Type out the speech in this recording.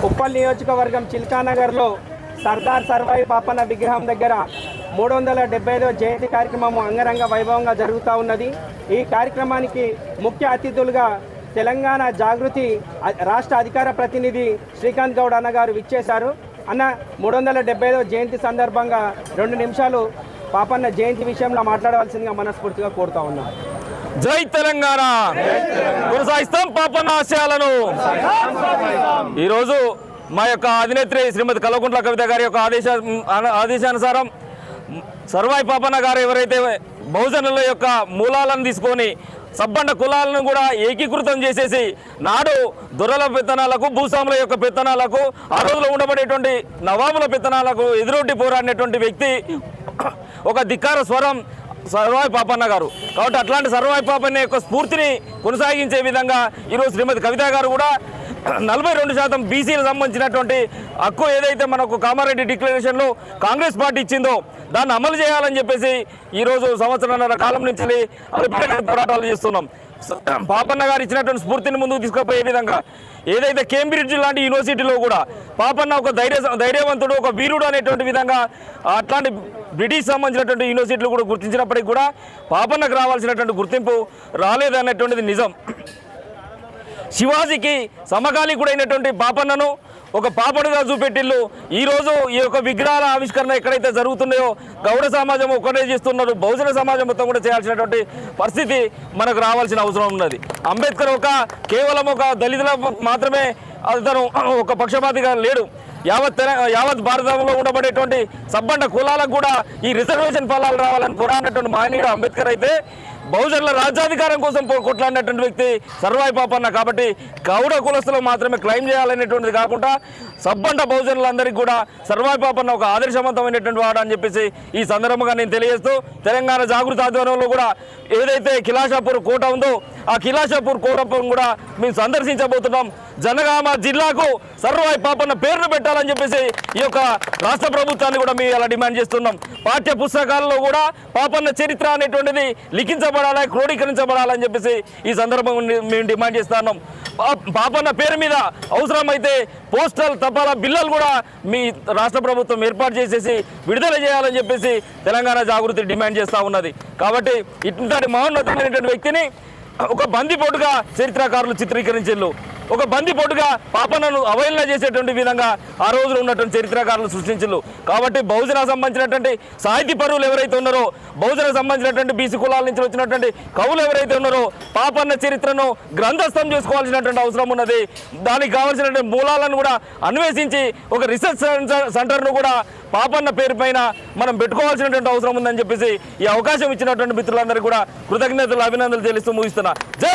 ఉప్పల్ నియోజకవర్గం చిల్కానగర్లో సర్దార్ సర్వాయి పాపన్న విగ్రహం దగ్గర 375వ జయంతి కార్యక్రమం అంగరంగ వైభవంగా జరుగుతూ ఉన్నది. ఈ కార్యక్రమానికి ముఖ్య అతిథులుగా తెలంగాణ జాగృతి రాష్ట్ర అధికార ప్రతినిధి శ్రీకాంత్ గౌడ్ అన్న గారు విచ్చేశారు. అన్న 375వ జయంతి సందర్భంగా 2 నిమిషాలు పాపన్న జయంతి విషయంలో మాట్లాడవలసిందిగా మనస్ఫూర్తిగా కోరుతా ఉన్నాం. జై తెలంగాణ, కొనసాగిస్తాం పాపన్న ఆశయాలను. ఈరోజు మా యొక్క అధినేత్రి శ్రీమతి కల్వకుంట్ల కవిత గారి యొక్క ఆదేశానుసారం సర్వాయి పాపన్న గారు ఎవరైతే బహుజనుల యొక్క మూలాలను తీసుకొని సబ్బండ కులాలను కూడా ఏకీకృతం చేసేసి నాడు దొరల పెత్తనాలకు, భూస్వాముల యొక్క పెత్తనాలకు, ఆ రోజులో ఉండబడేటువంటి నవాబుల పెత్తనాలకు ఎదురొడ్డి పోరాడినటువంటి వ్యక్తి, ఒక ధిక్కార స్వరం సర్వాయి పాపన్న గారు. కాబట్టి అట్లాంటి సర్వాయి పాపన్న యొక్క స్ఫూర్తిని కొనసాగించే విధంగా ఈరోజు శ్రీమతి కవిత గారు కూడా 42% బీసీలకు సంబంధించినటువంటి హక్కు ఏదైతే మనకు కామారెడ్డి డిక్లరేషన్లో కాంగ్రెస్ పార్టీ ఇచ్చిందో దాన్ని అమలు చేయాలని చెప్పేసి ఈరోజు సంవత్సరాల కాలం నుంచి పోరాటాలు చేస్తున్నాం. పాపన్న గారు ఇచ్చినటువంటి స్ఫూర్తిని ముందుకు తీసుకుపోయే విధంగా ఏదైతే కేంబ్రిడ్జ్ లాంటి యూనివర్సిటీలో కూడా పాపన్న ఒక ధైర్యవంతుడు, ఒక వీరుడు అనేటువంటి విధంగా అట్లాంటి బ్రిటిష్ సంబంధించినటువంటి యూనివర్సిటీలు కూడా గుర్తించినప్పటికీ కూడా పాపన్నకు రావాల్సినటువంటి గుర్తింపు రాలేదనేటువంటిది నిజం. శివాజీకి సమకాలీకుడైనటువంటి పాపన్నను ఒక పాపడుగా చూపెట్టిళ్ళు. ఈరోజు ఈ యొక్క విగ్రహాల ఆవిష్కరణ ఎక్కడైతే జరుగుతున్నాయో గౌడ సమాజం ఒక్కటే చేస్తున్నారు, బహుజన సమాజం మొత్తం కూడా చేయాల్సినటువంటి పరిస్థితి మనకు రావాల్సిన అవసరం ఉన్నది. అంబేద్కర్ కేవలం ఒక దళితుల మాత్రమే అతను ఒక పక్షపాతిగా లేడు. యావత్ భారతంలో ఉండబడేటువంటి సబ్బండ కులాలకు కూడా ఈ రిజర్వేషన్ ఫలాలు రావాలని పోరాడినటువంటి మహనీయుడు అంబేద్కర్ అయితే బహుజనుల రాజ్యాధికారం కోసం కొట్లాడినటువంటి వ్యక్తి సర్వాయి పాపన్న. కాబట్టి గౌడ కులస్తులు మాత్రమే క్లెయిమ్ చేయాలనేటువంటిది కాకుండా సబ్బండ బహుజనులందరికీ కూడా సర్వాయి పాపన్న ఒక ఆదర్శవంతమైనటువంటి వాడు అని చెప్పేసి ఈ సందర్భంగా నేను తెలియజేస్తూ, తెలంగాణ జాగృతి ఆధ్వర్యంలో కూడా ఏదైతే కిలాషాపూర్ కోట ఉందో ఆ కిలాషాపూర్ కోటను కూడా మేము సందర్శించబోతున్నాం. జనగామ జిల్లాకు సర్వాయి పాపన్న పేరును పెట్టాలని చెప్పేసి ఈ యొక్క రాష్ట్ర ప్రభుత్వాన్ని కూడా మేము అలా డిమాండ్ చేస్తున్నాం. పాఠ్య పుస్తకాల్లో కూడా పాపన్న చరిత్ర అనేటువంటిది లిఖించబడాలి, క్రోడీకరించబడాలని చెప్పేసి ఈ సందర్భంగా మేము డిమాండ్ చేస్తున్నాం. పాపన్న పేరు మీద అవసరమైతే పోస్టల్ తపాలా బిల్లలు కూడా మీ రాష్ట్ర ప్రభుత్వం ఏర్పాటు చేసేసి విడుదల చేయాలని చెప్పేసి తెలంగాణ జాగృతి డిమాండ్ చేస్తూ ఉన్నది. కాబట్టి ఇట్లాంటి మహోన్నతమైనటువంటి వ్యక్తిని ఒక బందిపోటుగా చరిత్రకారులు చిత్రీకరించారు. ఒక బందిపోటుగా పాపన్నను అవహేళన చేసేటువంటి విధంగా ఆ రోజులో ఉన్నటువంటి చరిత్రకారులు సృష్టించారు. కాబట్టి బహుజన సంబంధించినటువంటి సాహితీ పరువులు ఎవరైతే ఉన్నారో, బహుజన సంబంధించినటువంటి బీసీ కులాల నుంచి వచ్చినటువంటి కవులు ఎవరైతే ఉన్నారో పాపన్న చరిత్రను గ్రంథస్థం చేసుకోవాల్సినటువంటి అవసరం ఉన్నది. దానికి కావాల్సినటువంటి మూలాలను కూడా అన్వేషించి ఒక రీసెర్చ్ సెంటర్ను కూడా పాపన్న పేరు పైన మనం పెట్టుకోవాల్సినటువంటి అవసరం ఉందని చెప్పేసి ఈ అవకాశం ఇచ్చినటువంటి మిత్రులందరికీ కూడా కృతజ్ఞతలు, అభినందనలు తెలుస్తూ ముగిస్తున్నా. జై